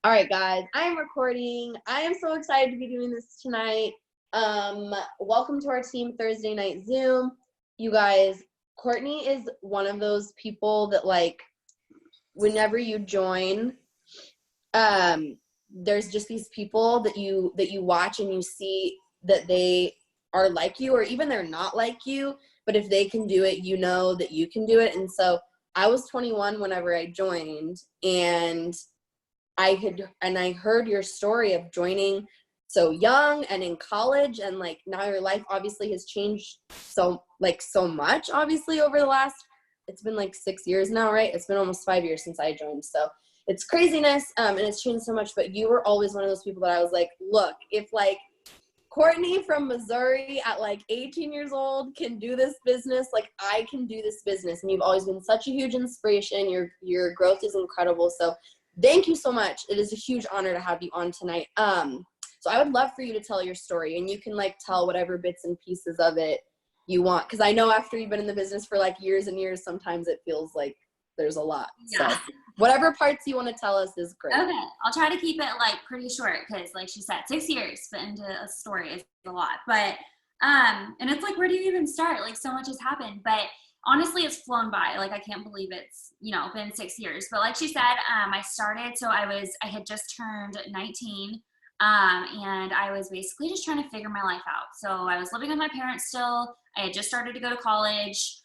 All right, guys, I am recording. I am so excited to be doing this tonight. Welcome to our Team Thursday Night Zoom. You guys, Courtney is one of those people that, like, whenever you join, there's just these people that you watch and you see that they are like you, or even they're not like you, but if they can do it, you know that you can do it. And so I was 21 whenever I joined, and I heard your story of joining so young and in college, and like now your life obviously has changed so much, obviously, over the last, it's been like 6 years now, right? It's been almost 5 years since I joined. So it's craziness, and it's changed so much, but you were always one of those people that I was like, look, if like Courtney from Missouri at like 18 years old can do this business, like I can do this business. And you've always been such a huge inspiration. Your growth is incredible. So thank you so much. It is a huge honor to have you on tonight. So I would love for you to tell your story, and you can like tell whatever bits and pieces of it you want. Cause I know after you've been in the business for like years and years, sometimes it feels like there's a lot. Yeah. So whatever parts you want to tell us is great. Okay. I'll try to keep it like pretty short. Cause like she said, 6 years spent into a story is a lot, but, and it's like, where do you even start? Like so much has happened, but honestly, it's flown by. Like, I can't believe it's, been 6 years. But like she said, I started, so I had just turned 19, and I was basically just trying to figure my life out. So I was living with my parents still. I had just started to go to college,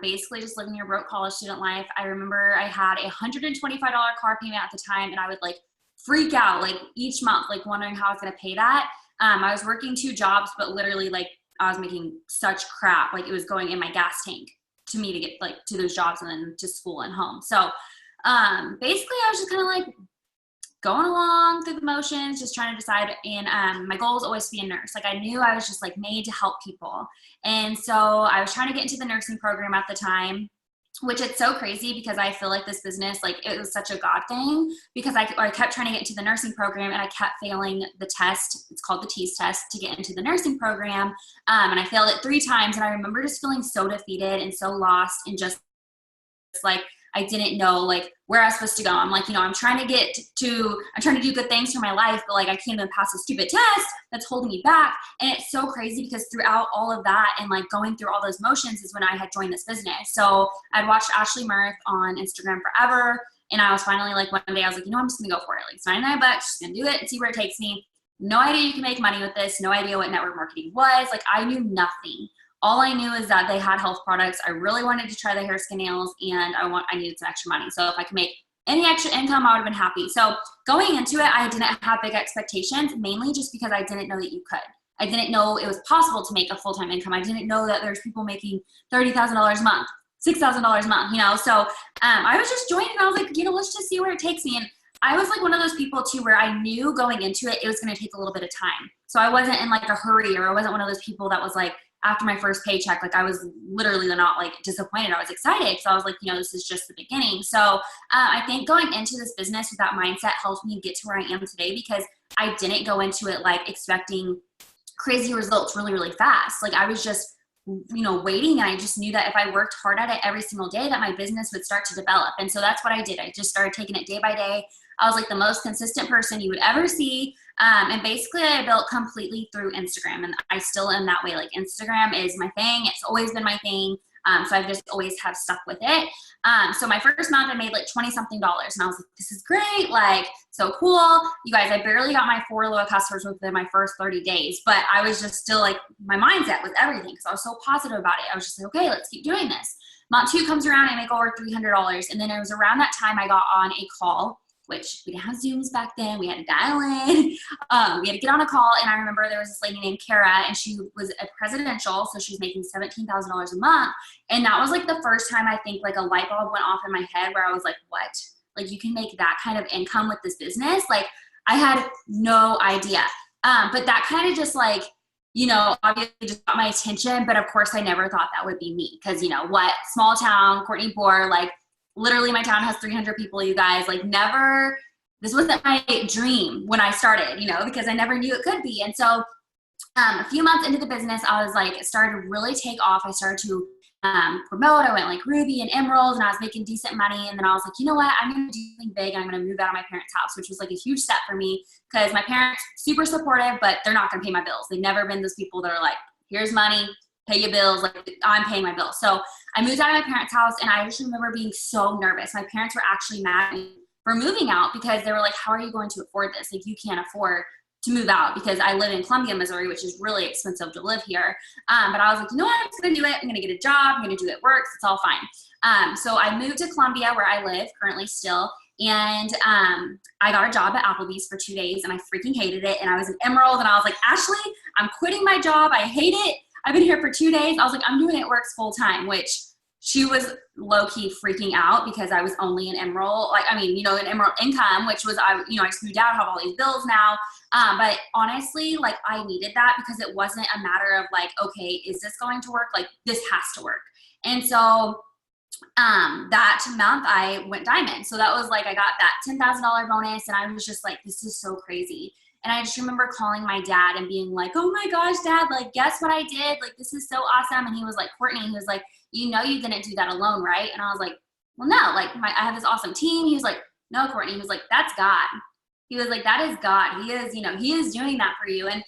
basically just living your broke college student life. I remember I had a $125 car payment at the time, and I would like freak out like each month, like wondering how I was going to pay that. I was working 2 jobs, but literally like I was making such crap. Like it was going in my gas tank to me to get like to those jobs and then to school and home. So basically I was just kind of like going along through the motions, just trying to decide. And my goal was always to be a nurse. Like I knew I was just like made to help people. And so I was trying to get into the nursing program at the time, which it's so crazy because I feel like this business, like it was such a God thing, because I kept trying to get into the nursing program and I kept failing the test. It's called the TEAS test to get into the nursing program. And I failed it 3 times. And I remember just feeling so defeated and so lost, and just like, I didn't know like where I was supposed to go. I'm like, I'm trying to do good things for my life, but like I can't even pass a stupid test that's holding me back. And it's so crazy because throughout all of that and like going through all those motions is when I had joined this business. So I'd watched Ashley Mirth on Instagram forever. And I was finally like, one day I was like, I'm just gonna go for it. Like it's $99, just gonna do it and see where it takes me. No idea you can make money with this. No idea what network marketing was. Like I knew nothing. All I knew is that they had health products. I really wanted to try the hair, skin, nails, and I needed some extra money. So if I could make any extra income, I would have been happy. So going into it, I didn't have big expectations, mainly just because I didn't know that you could. I didn't know it was possible to make a full-time income. I didn't know that there's people making $30,000 a month, $6,000 a month, So I was just joining, and I was like, let's just see where it takes me. And I was like one of those people too, where I knew going into it, it was going to take a little bit of time. So I wasn't in like a hurry, or I wasn't one of those people that was like, after my first paycheck, like I was literally not like disappointed. I was excited. So I was like, this is just the beginning. So I think going into this business with that mindset helped me get to where I am today, because I didn't go into it like expecting crazy results really, really fast. Like I was just, waiting. And I just knew that if I worked hard at it every single day, that my business would start to develop. And so that's what I did. I just started taking it day by day. I was like the most consistent person you would ever see. And basically I built completely through Instagram, and I still am that way. Like Instagram is my thing. It's always been my thing. So I've just always have stuck with it. So my first month I made like 20 something dollars, and I was like, this is great. Like, so cool. You guys, I barely got my 4 loyal customers within my first 30 days, but I was just still like, my mindset was everything, because I was so positive about it. I was just like, okay, let's keep doing this. Month 2 comes around, I make over $300. And then it was around that time I got on a call, which we didn't have Zooms back then. We had to dial in. We had to get on a call. And I remember there was this lady named Kara, and she was a presidential. So she was making $17,000 a month. And that was like the first time I think like a light bulb went off in my head, where I was like, what? Like you can make that kind of income with this business? Like I had no idea. But that kind of just like, obviously just got my attention. But of course I never thought that would be me. Cause what, small town, Cortney Boer, like literally my town has 300 people, you guys, like never, this wasn't my dream when I started, because I never knew it could be. And so a few months into the business, I was like, it started to really take off. I started to promote. I went like Ruby and Emerald, and I was making decent money. And then I was like, you know what? I'm going to do something big. I'm going to move out of my parents' house, which was like a huge step for me because my parents super supportive, but they're not going to pay my bills. They've never been those people that are like, here's money, pay your bills. Like I'm paying my bills. So I moved out of my parents' house, and I just remember being so nervous. My parents were actually mad at me for moving out because they were like, how are you going to afford this? Like you can't afford to move out because I live in Columbia, Missouri, which is really expensive to live here. But I was like, you know what, I'm just gonna do it. I'm gonna get a job. I'm gonna do it. Works. It's all fine. So I moved to Columbia where I live currently still. And I got a job at Applebee's for 2 days and I freaking hated it. And I was an Emerald and I was like, Ashley, I'm quitting my job. I hate it. I've been here for 2 days. I was like, I'm doing it works full time, which she was low-key freaking out because I was only an Emerald, like, I mean, you know, an Emerald income, which was, I just moved out, have all these bills now. But honestly, like I needed that because it wasn't a matter of like, okay, is this going to work? Like this has to work. And so that month I went diamond. So that was like, I got that $10,000 bonus and I was just like, this is so crazy. And I just remember calling my dad and being like, oh my gosh, Dad, like, guess what I did? Like, this is so awesome. And he was like, Cortney, he was like, you know, you didn't do that alone, right? And I was like, well, no, like I have this awesome team. He was like, no, Cortney. He was like, that's God. He was like, that is God. He is, he is doing that for you. And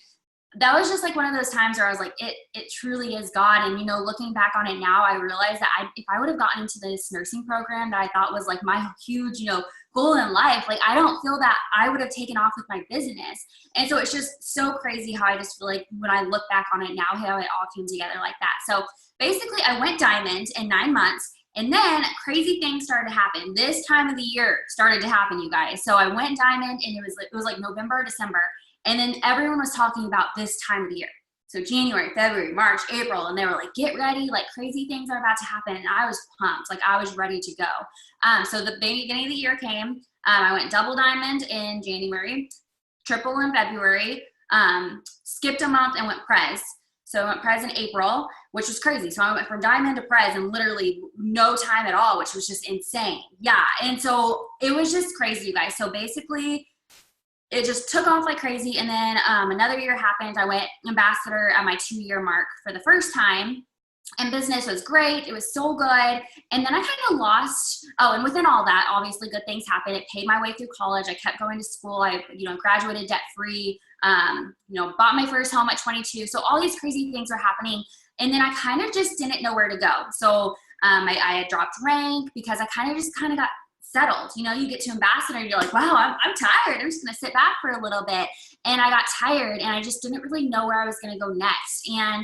that was just like one of those times where I was like, it truly is God. And, looking back on it now, I realized that if I would have gotten into this nursing program that I thought was like my huge, goal in life, like I don't feel that I would have taken off with my business. And so it's just so crazy how I just feel like when I look back on it now, how it all came together like that. So basically I went diamond in 9 months. And then crazy things started to happen. This time of the year started to happen, you guys. So I went diamond and it was like November, December. And then everyone was talking about this time of the year. So January, February, March, April, and they were like, get ready, like crazy things are about to happen. And I was pumped, like I was ready to go. So the beginning of the year came. I went double diamond in January, triple in February, skipped a month and went prez. So I went prez in April, which was crazy. So I went from diamond to prez in literally no time at all, which was just insane. Yeah. And so it was just crazy, you guys. So basically it just took off like crazy. And then another year happened. I went ambassador at my 2-year mark for the first time. And business was great. It was so good. And then I kind of lost. Oh, and within all that, obviously good things happened. It paid my way through college. I kept going to school. I, graduated debt free, bought my first home at 22. So all these crazy things were happening. And then I kind of just didn't know where to go. So I had dropped rank because I kind of got settled. You get to ambassador and you're like, wow, I'm tired. I'm just going to sit back for a little bit. And I got tired and I just didn't really know where I was going to go next. And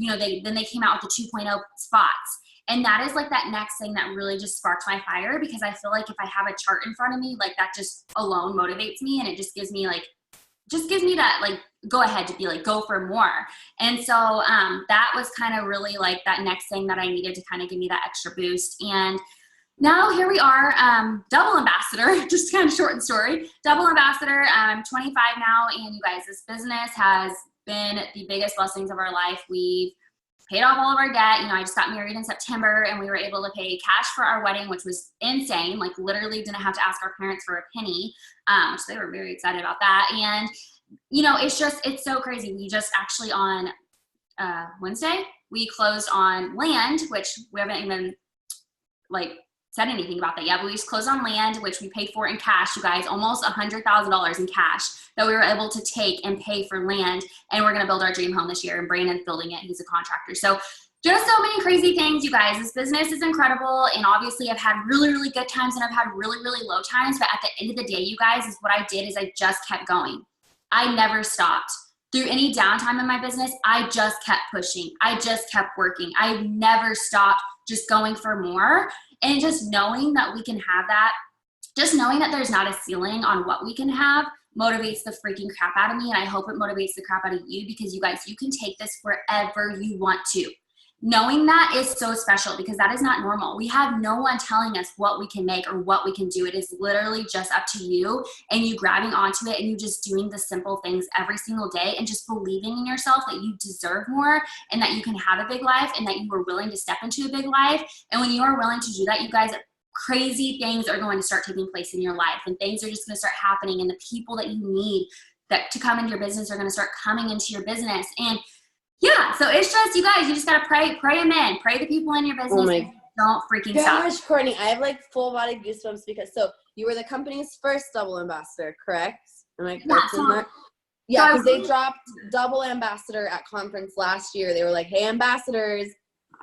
they came out with the 2.0 spots. And that is like that next thing that really just sparked my fire, because I feel like if I have a chart in front of me, like that just alone motivates me. And it just gives me that like go ahead to be like, go for more. And so that was kind of really like that next thing that I needed to kind of give me that extra boost. And now here we are, double ambassador, just kind of short story, double ambassador. I'm 25 now. And you guys, this business has been the biggest blessings of our life. We've paid off all of our debt. I just got married in September and we were able to pay cash for our wedding, which was insane. Like literally didn't have to ask our parents for a penny, which they were very excited about that. And, it's so crazy. We just actually on Wednesday, we closed on land, which we haven't even said anything about that yet, but we just closed on land, which we paid for in cash, you guys, almost $100,000 in cash that we were able to take and pay for land. And we're going to build our dream home this year, and Brandon's building it. He's a contractor. So just so many crazy things, you guys. This business is incredible. And obviously I've had really, really good times and I've had really, really low times. But at the end of the day, you guys, is what I did is I just kept going. I never stopped. Through any downtime in my business, I just kept pushing. I just kept working. I never stopped just going for more. And just knowing that we can have that, just knowing that there's not a ceiling on what we can have, motivates the freaking crap out of me. And I hope it motivates the crap out of you, because you guys, you can take this wherever you want to. Knowing that is so special, because that is not normal. We have no one telling us what we can make or what we can do. It is literally just up to you and you grabbing onto it and you just doing the simple things every single day and just believing in yourself that you deserve more and that you can have a big life and that you are willing to step into a big life. And when you are willing to do that, you guys, crazy things are going to start taking place in your life, and things are just going to start happening, and the people that you need that to come into your business are going to start coming into your business. And Yeah, so it's just, you guys, you just gotta pray them in. Pray the people in your Oh business, my and don't freaking stop. gosh, Courtney, I have like full body goosebumps because so you were the company's first double ambassador, correct? Am I Yeah, correct in that? so Yeah, I because they dropped double ambassador at conference last year. They were like, hey, ambassadors,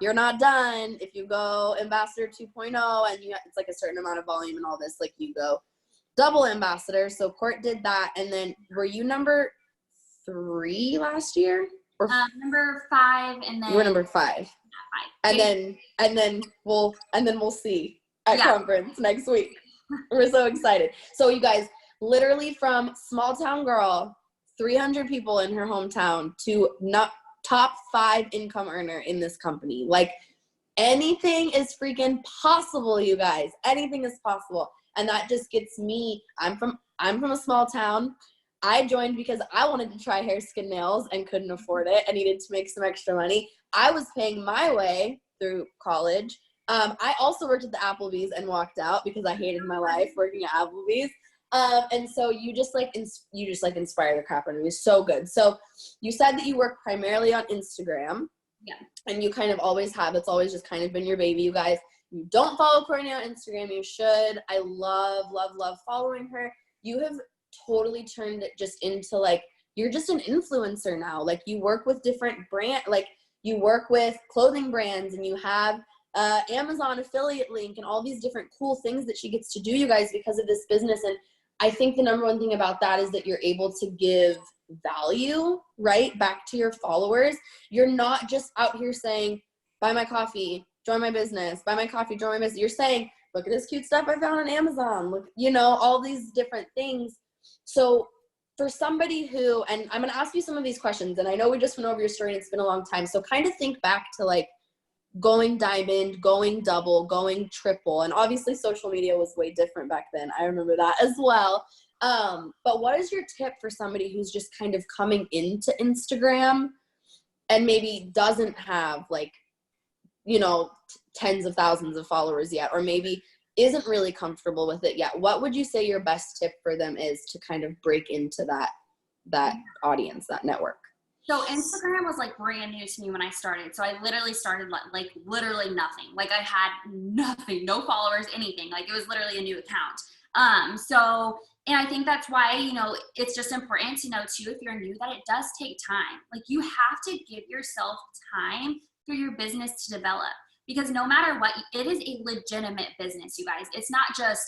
you're not done. If you go ambassador 2.0 and it's like a certain amount of volume and all this, like you go double ambassador. So Court did that. And then were you number 3 last year? Or number 5, and then you were number 5. 5. And then we'll see at Yeah. conference next week. We're so excited. So you guys, literally from small town girl, 300 people in her hometown to not top 5 income earner in this company. Like anything is freaking possible, you guys. Anything is possible. And that just gets me, I'm from a small town. I joined because I wanted to try hair, skin, nails and couldn't afford it. I needed to make some extra money. I was paying my way through college. I also worked at the Applebee's and walked out because I hated my life working at Applebee's. And so you just inspire the crap out of me. So good. So you said that you work primarily on Instagram. Yeah. And you kind of always have. It's always just kind of been your baby. You guys, you don't follow Courtney on Instagram. You should. I love, love, love following her. You have totally turned it just into like, you're just an influencer now. Like you work with different like you work with clothing brands and you have Amazon affiliate link and all these different cool things that she gets to do, you guys, because of this business. And I think the number one thing about that is that you're able to give value, right, back to your followers. You're not just out here saying, buy my coffee, join my business, buy my coffee, join my business. You're saying, look at this cute stuff I found on Amazon. Look, all these different things. So for somebody who, and I'm going to ask you some of these questions, and I know we just went over your story and it's been a long time. So kind of think back to like going diamond, going double, going triple. And obviously social media was way different back then. I remember that as well. But what is your tip for somebody who's just kind of coming into Instagram and maybe doesn't have like, tens of thousands of followers yet, or maybe isn't really comfortable with it yet? What would you say your best tip for them is to kind of break into that audience, that network? So Instagram was like brand new to me when I started. So I literally started like literally nothing. Like I had nothing, no followers, anything. Like it was literally a new account. And I think that's why, it's just important to know too, if you're new, that it does take time. Like you have to give yourself time for your business to develop, because no matter what, it is a legitimate business, you guys. It's not just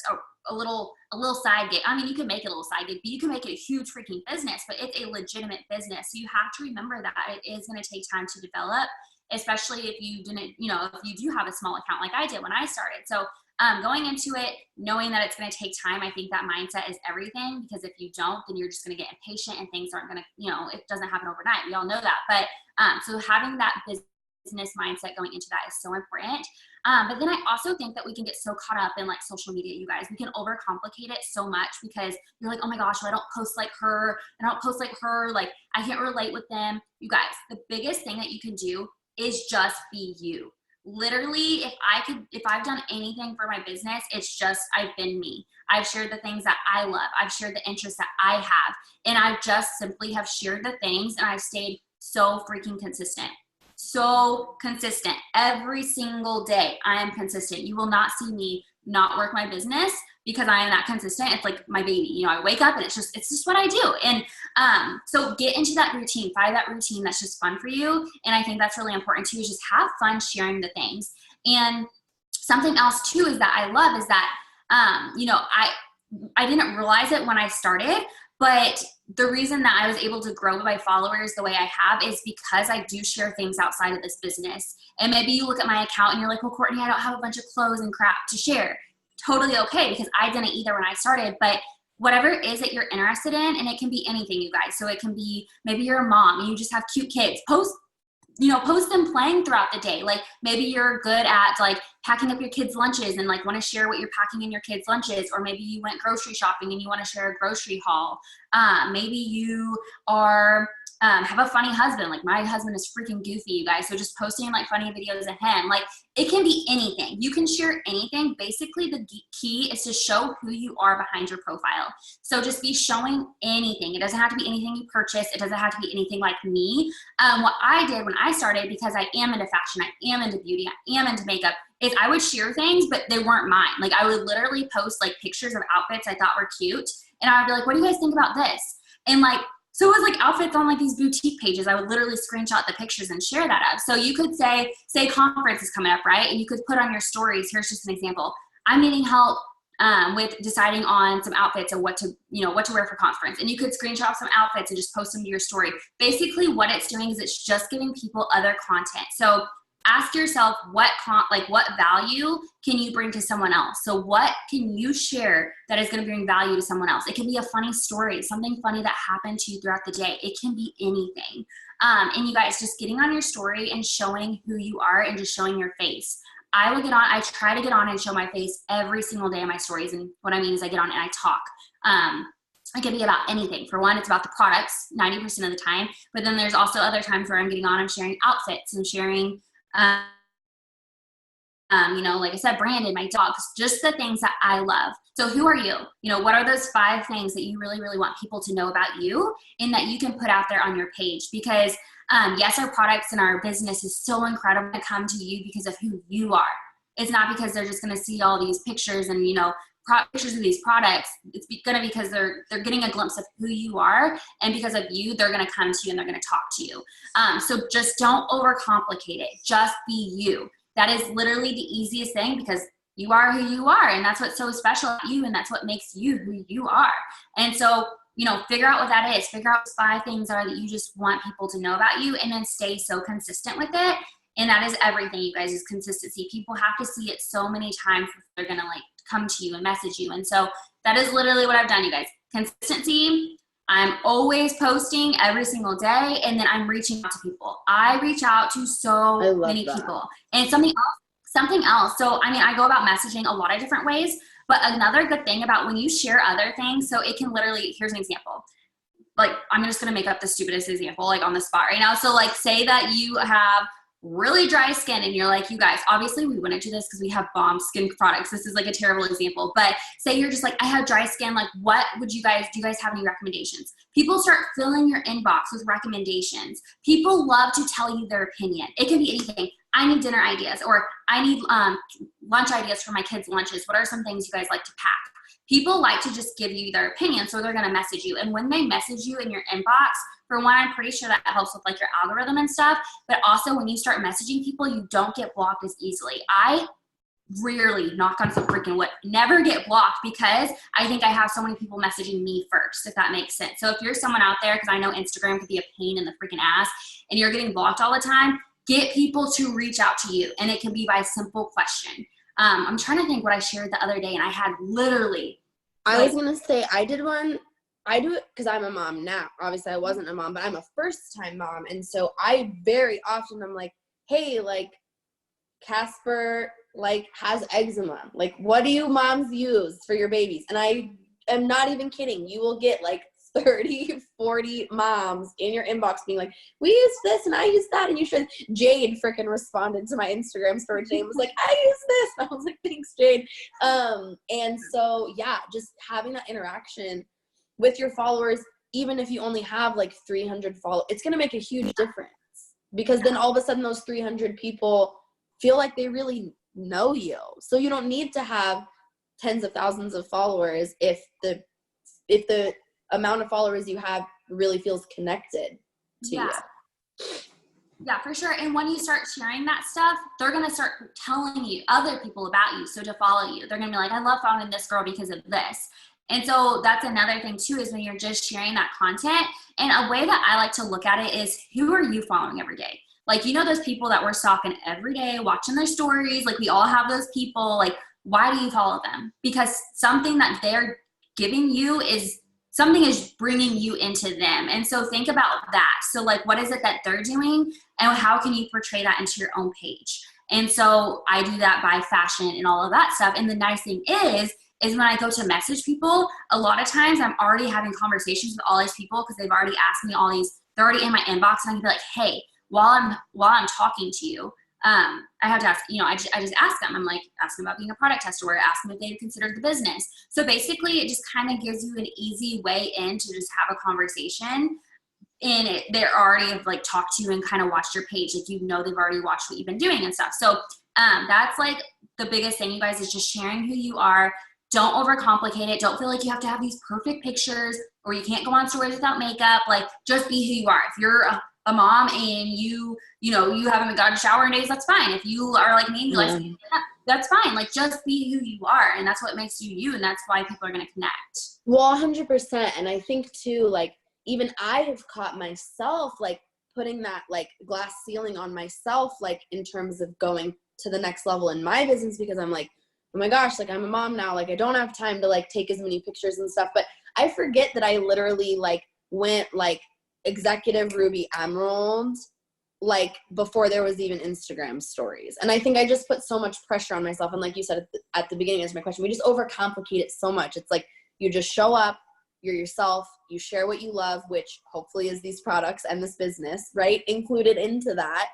a little side gig. I mean, you can make it a little side gig, but you can make it a huge freaking business, but it's a legitimate business. So you have to remember that it is going to take time to develop, especially if you didn't, if you do have a small account like I did when I started. So going into it, knowing that it's going to take time, I think that mindset is everything, because if you don't, then you're just going to get impatient and things aren't going to, it doesn't happen overnight. We all know that. But so having that business mindset going into that is so important. But then I also think that we can get so caught up in like social media, you guys. We can overcomplicate it so much because you're like, oh my gosh, well, I don't post like her. I don't post like her. Like I can't relate with them. You guys, the biggest thing that you can do is just be you. Literally, if I've done anything for my business, it's just I've been me. I've shared the things that I love. I've shared the interests that I have. And I just simply have shared the things, and I've stayed so freaking consistent. So consistent every single day. I am consistent. You will not see me not work my business because I am that consistent. It's like my baby. I wake up and it's just what I do. And so get into that routine. Find that routine that's just fun for you. And I think that's really important too, is just have fun sharing the things. And something else too is that I love is that I didn't realize it when I started, but the reason that I was able to grow my followers the way I have is because I do share things outside of this business. And maybe you look at my account and you're like, well, Courtney, I don't have a bunch of clothes and crap to share. Totally okay, because I didn't either when I started. But whatever it is that you're interested in, and it can be anything, you guys. So it can be maybe you're a mom and you just have cute kids. Post them playing throughout the day. Like maybe you're good at like packing up your kids' lunches and like want to share what you're packing in your kids' lunches, or maybe you went grocery shopping and you want to share a grocery haul. Maybe you are have a funny husband. Like my husband is freaking goofy, you guys. So just posting like funny videos of him. Like it can be anything. You can share anything. Basically, the key is to show who you are behind your profile. So just be showing anything. It doesn't have to be anything you purchase. It doesn't have to be anything like me. What I did when I started, because I am into fashion, I am into beauty, I am into makeup, is I would share things, but they weren't mine. Like I would literally post like pictures of outfits I thought were cute. And I would be like, what do you guys think about this? And like, so it was like outfits on like these boutique pages. I would literally screenshot the pictures and share that up. So you could say conference is coming up, right? And you could put on your stories. Here's just an example. I'm needing help with deciding on some outfits and what to wear for conference. And you could screenshot some outfits and just post them to your story. Basically what it's doing is it's just giving people other content. So ask yourself what value can you bring to someone else? So what can you share that is going to bring value to someone else? It can be a funny story, something funny that happened to you throughout the day. It can be anything. And you guys just getting on your story and showing who you are and just showing your face. I try to get on and show my face every single day in my stories. And what I mean is I get on and I talk. It can be about anything. For one, it's about the products 90% of the time, but then there's also other times where I'm getting on and sharing outfits and sharing like I said, Brandon, my dogs, just the things that I love. So who are you? What are those 5 things that you really, really want people to know about you and that you can put out there on your page? Because yes, our products and our business is so incredible to come to you because of who you are. It's not because they're just going to see all these pictures and, pictures of these products. It's going to be because they're getting a glimpse of who you are, and because of you, they're going to come to you and they're going to talk to you. So just don't overcomplicate it. Just be you. That is literally the easiest thing, because you are who you are, and that's what's so special about you, and that's what makes you who you are. And so, figure out what that is. Figure out what 5 things are that you just want people to know about you, and then stay so consistent with it. And that is everything, you guys, is consistency. People have to see it so many times before they're going to come to you and message you. And so that is literally what I've done, you guys. Consistency. I'm always posting every single day, and then I'm reaching out to people. I reach out to so many people. And something else. So, I go about messaging a lot of different ways, but another good thing about when you share other things, so it can literally, here's an example. I'm just going to make up the stupidest example, on the spot right now. So, say that you have really dry skin and you're like, you guys, obviously we wouldn't do this because we have bomb skin products. This is a terrible example, but say you're just I have dry skin. What would do you guys have any recommendations? People start filling your inbox with recommendations. People love to tell you their opinion. It can be anything. I need dinner ideas, or I need lunch ideas for my kids' lunches. What are some things you guys like to pack? People like to just give you their opinion, so they're going to message you. And when they message you in your inbox, for one, I'm pretty sure that helps with your algorithm and stuff, but also when you start messaging people, you don't get blocked as easily. I rarely, knock on some freaking wood, never get blocked, because I think I have so many people messaging me first, if that makes sense. So if you're someone out there, because I know Instagram could be a pain in the freaking ass, and you're getting blocked all the time, get people to reach out to you, and it can be by a simple question. I'm trying to think what I shared the other day, and I had literally. I was going to say, I did one. I do it because I'm a mom now. Obviously, I wasn't a mom, but I'm a first-time mom. And so I very often I'm like, hey, Casper, has eczema. What do you moms use for your babies? And I am not even kidding. You will get 30, 40 moms in your inbox being like, we use this and I use that, and you should. Jade freaking responded to my Instagram story today and was like, I use this. And I was like, thanks, Jade. And so, yeah, just having that interaction with your followers, even if you only have 300 followers, it's going to make a huge difference, because then all of a sudden those 300 people feel like they really know you. So you don't need to have tens of thousands of followers if the amount of followers you have really feels connected to you. Yeah, for sure. And when you start sharing that stuff, they're going to start telling you other people about you. So to follow you, they're going to be like, I love following this girl because of this. And so that's another thing too, is when you're just sharing that content. And a way that I like to look at it is, who are you following every day? Those people that we're stalking every day, watching their stories, we all have those people. Why do you follow them? Because something that they're giving you is something is bringing you into them. And so think about that. So what is it that they're doing, and how can you portray that into your own page? And so I do that by fashion and all of that stuff. And the nice thing is when I go to message people, a lot of times I'm already having conversations with all these people, because they've already asked me all these they're already in my inbox, and I can be like, hey, while I'm talking to you, I have to ask, I just ask them. I'm like, ask them about being a product tester, or ask them if they've considered the business. So basically it just kind of gives you an easy way in to just have a conversation. And they're already have like talked to you and kind of watched your page. Like, they've already watched what you've been doing and stuff. So that's like the biggest thing, you guys, is just sharing who you are. Don't overcomplicate it. Don't feel like you have to have these perfect pictures, or you can't go on stories without makeup. Like, just be who you are. If you're a mom and you haven't gotten a shower in days, that's fine. If you are like me, like, that's fine. Like, just be who you are. And that's what makes you you. And that's why people are going to connect. Well, 100%. And I think too, like, even I have caught myself like putting that like glass ceiling on myself, like in terms of going to the next level in my business, because I'm like, oh my gosh, like I'm a mom now. Like, I don't have time to like take as many pictures and stuff. But I forget that I literally like went like executive Ruby Emerald, like before there was even Instagram stories. And I think I just put so much pressure on myself. And like you said at the beginning, answer my question, we just overcomplicate it so much. It's like, you just show up, you're yourself, you share what you love, which hopefully is these products and this business, right? Included into that.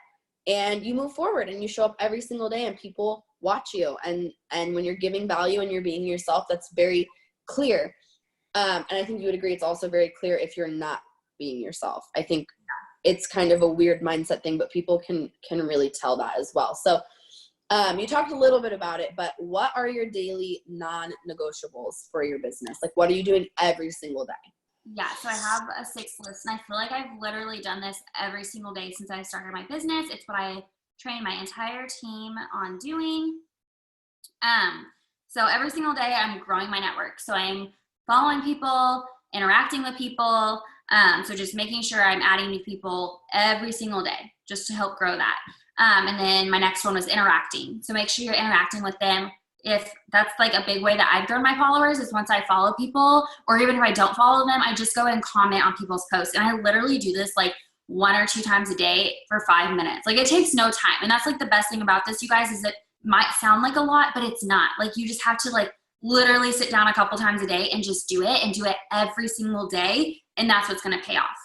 And you move forward and you show up every single day and people watch you. And when you're giving value and you're being yourself, that's very clear. And I think you would agree, it's also very clear if you're not being yourself. I think it's kind of a weird mindset thing, but people can really tell that as well. So you talked a little bit about it, but what are your daily non-negotiables for your business? Like, what are you doing every single day? Yeah, so I have a 6 list, and I feel like I've literally done this every single day since I started my business. It's what I train my entire team on doing. So every single day I'm growing my network. So I'm following people, interacting with people. So just making sure I'm adding new people every single day just to help grow that. And then my next one was interacting. So make sure you're interacting with them. If that's like a big way that I've grown my followers, is once I follow people, or even if I don't follow them, I just go and comment on people's posts. And I literally do this like 1 or 2 times a day for 5 minutes. Like, it takes no time. And that's like the best thing about this, you guys, is it might sound like a lot, but it's not. Like, you just have to like literally sit down a couple times a day and just do it, and do it every single day. And that's what's going to pay off.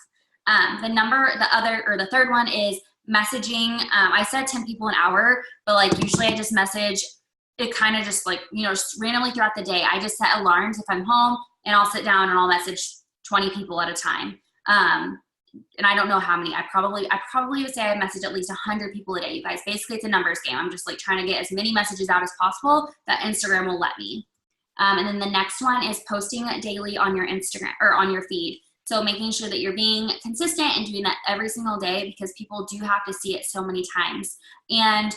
The third one is messaging. I said 10 people an hour, but like usually I just message it kind of just like, just randomly throughout the day. I just set alarms if I'm home, and I'll sit down and I'll message 20 people at a time. And I don't know how many. I probably would say I message at least 100 people a day, you guys. Basically, it's a numbers game. I'm just like trying to get as many messages out as possible that Instagram will let me. And then the next one is posting daily on your Instagram or on your feed. So making sure that you're being consistent and doing that every single day, because people do have to see it so many times. And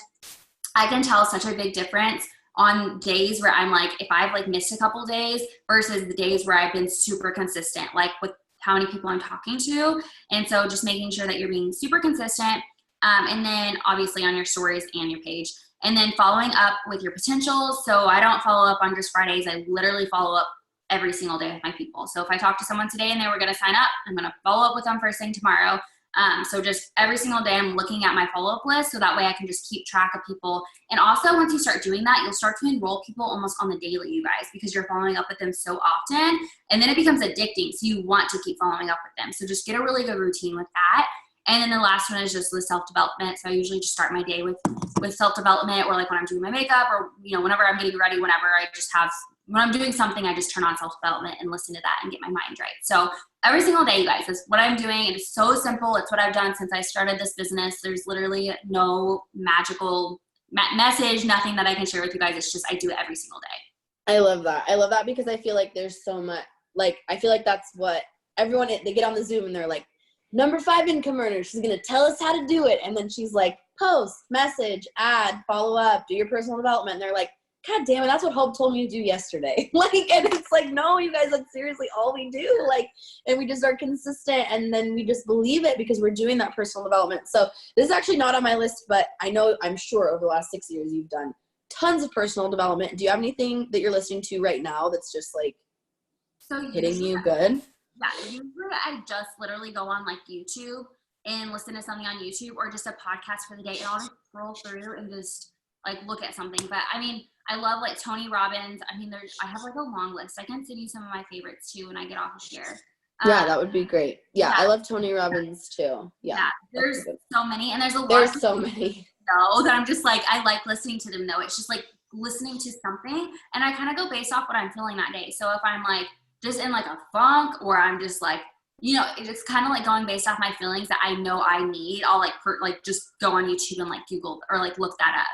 I can tell such a big difference on days where I'm like, if I've like missed a couple days versus the days where I've been super consistent, like with how many people I'm talking to. And so just making sure that you're being super consistent. And then obviously on your stories and your page. And then following up with your potentials. So I don't follow up on just Fridays. I literally follow up every single day with my people. So if I talk to someone today and they were going to sign up, I'm going to follow up with them first thing tomorrow. So just every single day I'm looking at my follow-up list, so that way I can just keep track of people. And also, once you start doing that, you'll start to enroll people almost on the daily, you guys, because you're following up with them so often, and then it becomes addicting. So you want to keep following up with them. So just get a really good routine with that. And then the last one is just the self-development. So I usually just start my day with self-development, or like when I'm doing my makeup, or, whenever I'm getting ready, when I'm doing something, I just turn on self-development and listen to that and get my mind right. So every single day, you guys, that's what I'm doing. It is so simple. It's what I've done since I started this business. There's literally no magical message, nothing that I can share with you guys. It's just, I do it every single day. I love that. I love that because I feel like there's so much, like, I feel like that's what everyone, they get on the Zoom and they're like, number 5 income earner, she's going to tell us how to do it. And then she's like, post, message, add, follow up, do your personal development. And they're like, God damn it, that's what Hope told me to do yesterday. Like, and it's like, no, you guys, that's seriously all we do. Like, and we just are consistent, and then we just believe it because we're doing that personal development. So this is actually not on my list, but I'm sure over the last 6 years you've done tons of personal development. Do you have anything that you're listening to right now that's just like hitting you good? Yeah, usually I just literally go on like YouTube and listen to something on YouTube, or just a podcast for the day, and I'll just scroll through and just like look at something. But I mean, I love like Tony Robbins. I mean, I have like a long list. I can send you some of my favorites too when I get off of here. Yeah, that would be great. Yeah, Yeah. I love Tony Robbins too. Yeah. There's so many, and there's a lot. There's so many. That I'm just like, I like listening to them though. It's just like listening to something, and I kind of go based off what I'm feeling that day. So if I'm like just in like a funk, or I'm just like, it's kind of like going based off my feelings that I know I need, I'll like just go on YouTube and like Google or like look that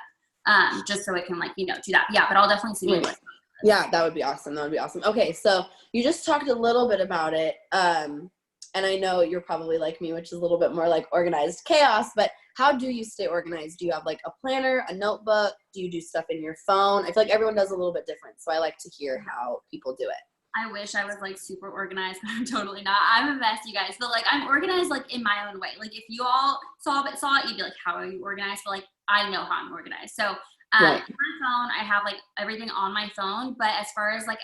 up, just so it can like, do that. Yeah, but I'll definitely see you list. Yeah, that would be awesome. That would be awesome. Okay, so you just talked a little bit about it, and I know you're probably like me, which is a little bit more like organized chaos, but how do you stay organized? Do you have like a planner, a notebook? Do you do stuff in your phone? I feel like everyone does a little bit different, so I like to hear how people do it. I wish I was like super organized, but I'm totally not. I'm a mess, you guys. But like I'm organized like in my own way. Like if you all saw it, you'd be like, how are you organized? But like I know how I'm organized. So Right. my phone, I have like everything on my phone. But as far as like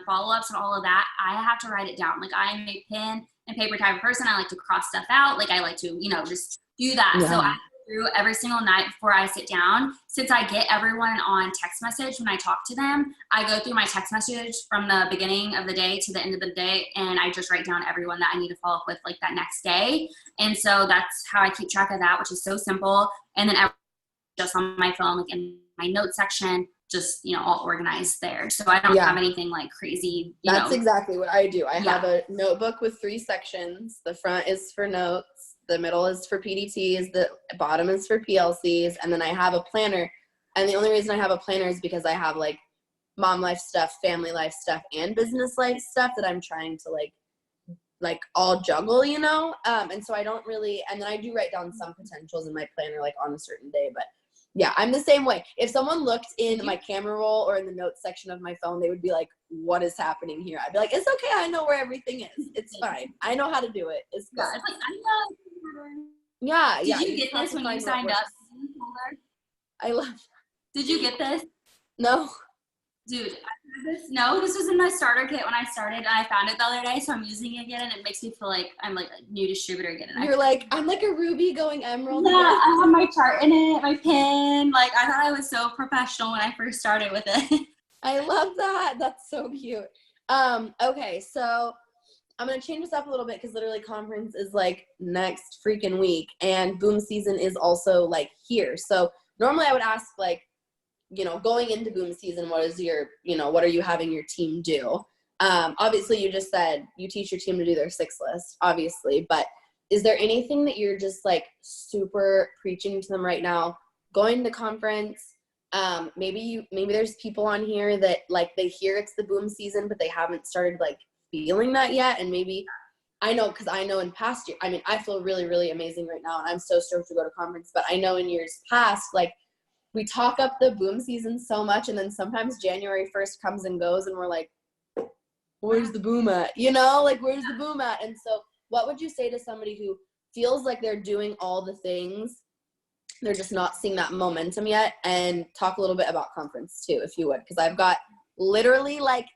follow-ups and all of that, I have to write it down. Like I'm a pen and paper type of person. I like to cross stuff out. Like I like to, just do that. Yeah. So I through every single night before I sit down. Since I get everyone on text message when I talk to them, I go through my text message from the beginning of the day to the end of the day, and I just write down everyone that I need to follow up with like that next day. And so that's how I keep track of that, which is so simple. And then just on my phone, like in my notes section, just, all organized there. So I don't have anything like crazy. That's exactly what I do. I have a notebook with 3 sections. The front is for notes. The middle is for PDTs, the bottom is for PLCs, and then I have a planner. And the only reason I have a planner is because I have like mom life stuff, family life stuff, and business life stuff that I'm trying to like all juggle, and so I don't really, and then I do write down some potentials in my planner like on a certain day, but yeah, I'm the same way. If someone looked in my camera roll or in the notes section of my phone, they would be like, what is happening here? I'd be like, it's okay. I know where everything is. It's fine. I know how to do it. It's good. Yeah, it's like, I know. Yeah. Did you get this when you signed up? I love that. Did you get this? No. Dude, I had this. No, this was in my starter kit when I started, and I found it the other day, so I'm using it again, and it makes me feel like I'm like a new distributor again. And You're like, I'm like a ruby going emerald. Yeah, I have my chart in it, my pin. Like, I thought I was so professional when I first started with it. I love that. That's so cute. Okay, so I'm going to change this up a little bit because literally conference is like next freaking week, and boom season is also like here. So normally I would ask like, going into boom season, what is your, what are you having your team do? Obviously you just said you teach your team to do their 6 list, obviously, but is there anything that you're just like super preaching to them right now? Going to conference, maybe there's people on here that like they hear it's the boom season, but they haven't started like feeling that yet. And maybe I know in past years, I feel really, really amazing right now, and I'm so stoked to go to conference, but I know in years past, like we talk up the boom season so much, and then sometimes January 1st comes and goes, and we're like, where's the boom at? Like where's the boom at? And so what would you say to somebody who feels like they're doing all the things, they're just not seeing that momentum yet? And talk a little bit about conference too, if you would, because I've got literally like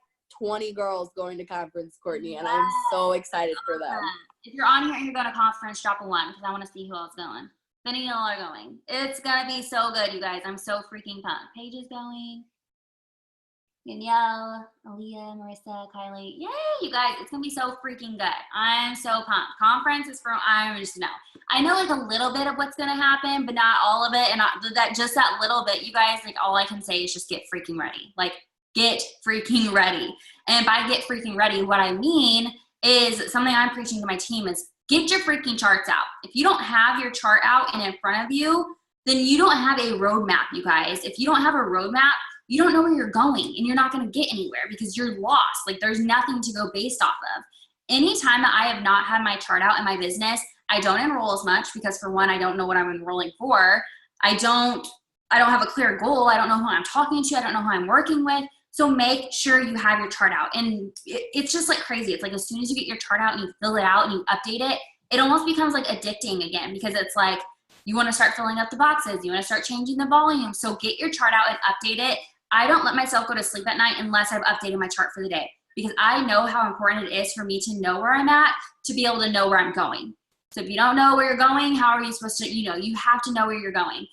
20 girls going to conference, Courtney, and I'm so excited for them. If you're on here and you're going to conference, drop a 1 because I want to see who else is going. If any of y'all are going, it's going to be so good, you guys. I'm so freaking pumped. Paige is going. Danielle, Aaliyah, Marissa, Kylie. Yay, you guys. It's going to be so freaking good. I'm so pumped. Conference is from, I just know. I know like a little bit of what's going to happen, but not all of it. And that little bit, you guys, like all I can say is just get freaking ready. Like get freaking ready. And by get freaking ready, what I mean is something I'm preaching to my team is get your freaking charts out. If you don't have your chart out and in front of you, then you don't have a roadmap, you guys. If you don't have a roadmap, you don't know where you're going, and you're not going to get anywhere because you're lost. Like there's nothing to go based off of. Anytime that I have not had my chart out in my business, I don't enroll as much because for one, I don't know what I'm enrolling for. I don't have a clear goal. I don't know who I'm talking to. I don't know who I'm working with. So make sure you have your chart out. And it's just like crazy. It's like as soon as you get your chart out and you fill it out and you update it, it almost becomes like addicting again because it's like you want to start filling up the boxes. You want to start changing the volume. So get your chart out and update it. I don't let myself go to sleep at night unless I've updated my chart for the day because I know how important it is for me to know where I'm at to be able to know where I'm going. So if you don't know where you're going, how are you supposed to, you have to know where you're going.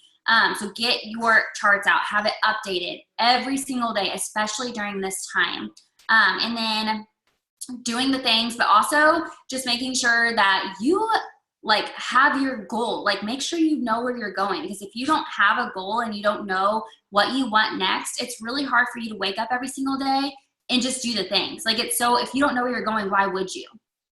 So get your charts out, have it updated every single day, especially during this time. And then doing the things, but also just making sure that you like have your goal. Like make sure you know where you're going, because if you don't have a goal and you don't know what you want next, it's really hard for you to wake up every single day and just do the things. Like it's so, if you don't know where you're going, why would you?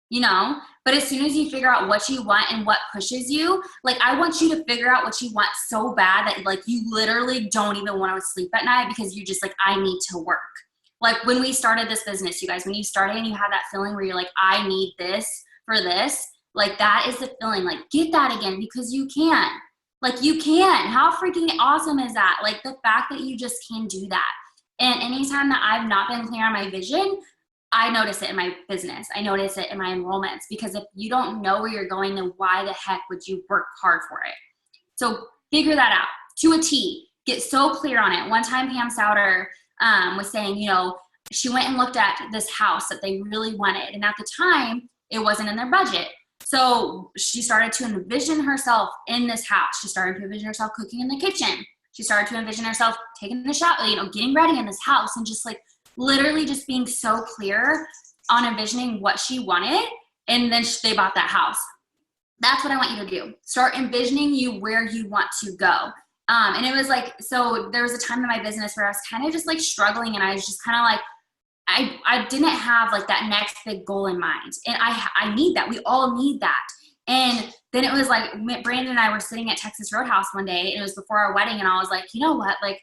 You know? But as soon as you figure out what you want and what pushes you, like I want you to figure out what you want so bad that like you literally don't even want to sleep at night because you're just like, I need to work. Like when we started this business, you guys, when you started and you have that feeling where you're like, I need this for this, like that is the feeling. Like get that again, because you can. Like you can. How freaking awesome is that? Like the fact that you just can do that. And anytime that I've not been clear on my vision, I notice it in my business. I notice it in my enrollments, because if you don't know where you're going, then why the heck would you work hard for it? So figure that out to a T. Get so clear on it. One time Pam Souter was saying, you know, she went and looked at this house that they really wanted. And at the time, it wasn't in their budget. So she started to envision herself in this house. She started to envision herself cooking in the kitchen. She started to envision herself taking the shower, you know, getting ready in this house, and just like literally just being so clear on envisioning what she wanted. And then they bought that house. That's what I want you to do. Start envisioning you where you want to go. And it was like, so there was a time in my business where I was kind of just like struggling, and I was just kind of like, I didn't have like that next big goal in mind. And I need that. We all need that. And then it was like Brandon and I were sitting at Texas Roadhouse one day, and it was before our wedding. And I was like, you know what? Like,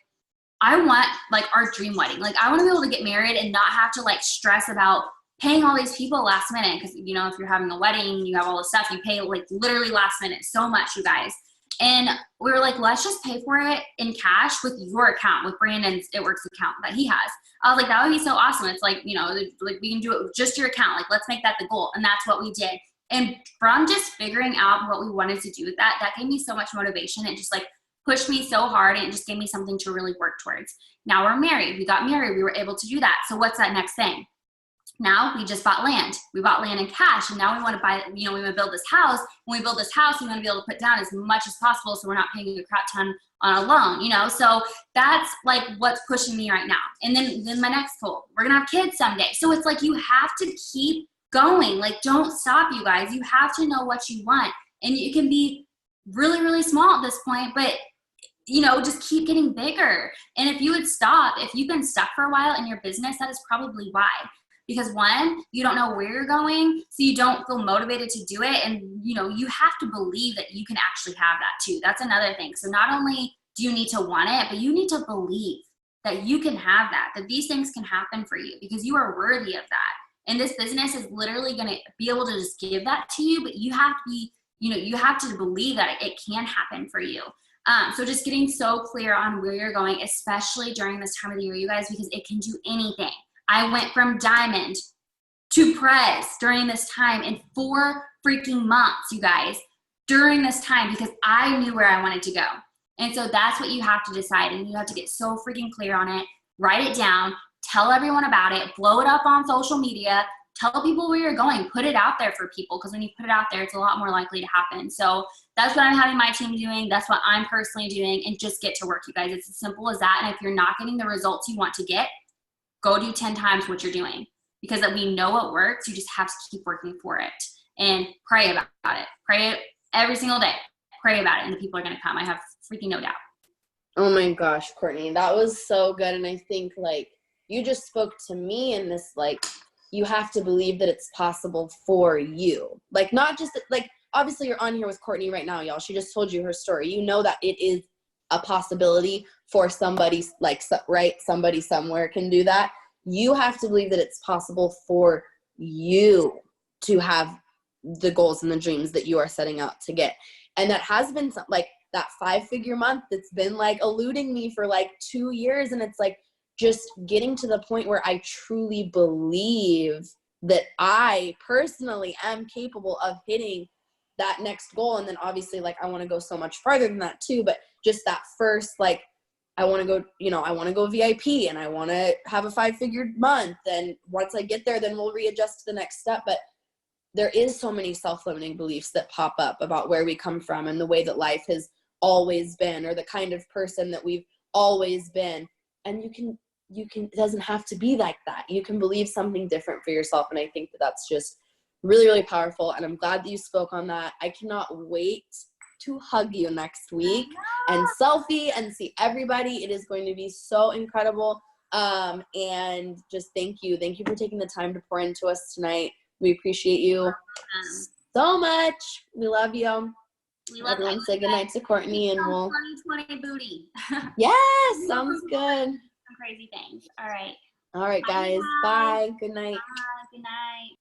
I want like our dream wedding. Like I want to be able to get married and not have to like stress about paying all these people last minute. Cause you know, if you're having a wedding, you have all this stuff, you pay like literally last minute so much, you guys. And we were like, let's just pay for it in cash with your account, with Brandon's It Works account that he has. I was like, that would be so awesome. It's like, you know, like we can do it with just your account. Like, let's make that the goal. And that's what we did. And from just figuring out what we wanted to do with that, that gave me so much motivation. It just like pushed me so hard, and it just gave me something to really work towards. Now we're married. We got married. We were able to do that. So what's that next thing? Now we just bought land. We bought land in cash, and now we want to buy, you know, we want to build this house. When we build this house, we want to be able to put down as much as possible so we're not paying a crap ton on a loan, you know? So that's like what's pushing me right now. And then my next goal, we're going to have kids someday. So it's like you have to keep going. Like don't stop, you guys. You have to know what you want. And you can be really, really small at this point, but you know, just keep getting bigger. And if you would stop, if you've been stuck for a while in your business, that is probably why. Because one, you don't know where you're going, so you don't feel motivated to do it. And, you know, you have to believe that you can actually have that too. That's another thing. So not only do you need to want it, but you need to believe that you can have that these things can happen for you, because you are worthy of that. And this business is literally going to be able to just give that to you, but you have to be, you know, you have to believe that it can happen for you. So just getting so clear on where you're going, especially during this time of the year, you guys, because it can do anything. I went from diamond to prez during this time in 4 freaking months, you guys, during this time, because I knew where I wanted to go. And so that's what you have to decide. And you have to get so freaking clear on it, write it down, tell everyone about it, blow it up on social media, tell people where you're going, put it out there for people. Because when you put it out there, it's a lot more likely to happen. So that's what I'm having my team doing. That's what I'm personally doing. And just get to work, you guys. It's as simple as that. And if you're not getting the results you want to get, go do 10 times what you're doing, because that we know what works. You just have to keep working for it and pray about it. Pray it every single day. Pray about it, and the people are going to come. I have freaking no doubt. Oh my gosh, Cortney, that was so good. And I think like you just spoke to me in this, like, you have to believe that it's possible for you. Like, not just like, obviously you're on here with Cortney right now, y'all. She just told you her story. You know that it is a possibility for somebody, like, right? Somebody somewhere can do that. You have to believe that it's possible for you to have the goals and the dreams that you are setting out to get. And that has been like that 5-figure month that's been like eluding me for like 2 years. And it's like just getting to the point where I truly believe that I personally am capable of hitting that next goal. And then obviously, like, I want to go so much farther than that too, but just that first, like, I want to go, you know, I want to go VIP and I want to have a 5-figure month. And once I get there, then we'll readjust to the next step. But there is so many self-limiting beliefs that pop up about where we come from and the way that life has always been, or the kind of person that we've always been. And you can it doesn't have to be like that. You can believe something different for yourself. And I think that that's just really, really powerful. And I'm glad that you spoke on that. I cannot wait to hug you next week and selfie and see everybody. It is going to be so incredible. And just thank you. Thank you for taking the time to pour into us tonight. We appreciate you so much. We love you. Everyone say goodnight to Cortney and we'll 2020 booty. Yes, sounds good. Some crazy things. All right. All right, guys. Bye. Good night. Bye. Good night.